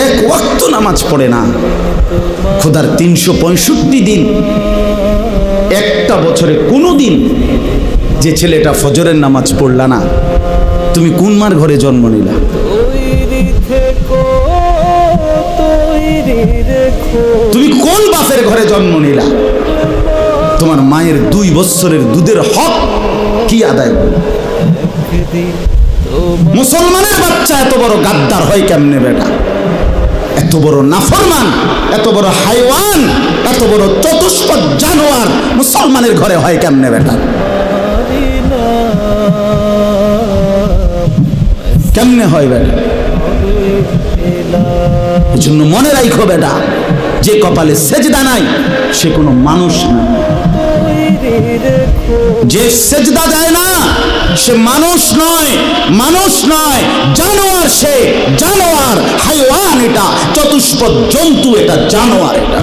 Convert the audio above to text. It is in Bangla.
এক ওয়াক্ত নামাজ পড়ে না, খোদার 365 দিন, একটা বছরে কোনো দিন যে ছেলেটা ফজরের নামাজ পড়লা না, তুমি কোন মার ঘরে জন্ম নিলা? তুমি কোন বাপের ঘরে জন্ম নিলা? তোমার মায়ের 2 বছরের দুধের হক কি আদায় করলো? মুসলমানের বাচ্চা এত বড় গাদ্দার হয় কেমনে বেটা? এত বড় নাফরমান, এত বড় হাইওয়ান, এত বড় চতুষ্পদ জানোয়ার মুসলমানের ঘরে হয় কেমনে বেটা? কেমনে হয় বেটা? এই জন্য মনে রাখো বেটা, যে কপালে সেজদা নাই সে কোনো মানুষ না। যে সেজদা যায় না সে মানুষ নয়, মানুষ নয়, জানোয়ার। সে জানোয়ার, হাইওয়ান, এটা চতুষ্পদ জন্তু, এটা জানোয়ার, এটা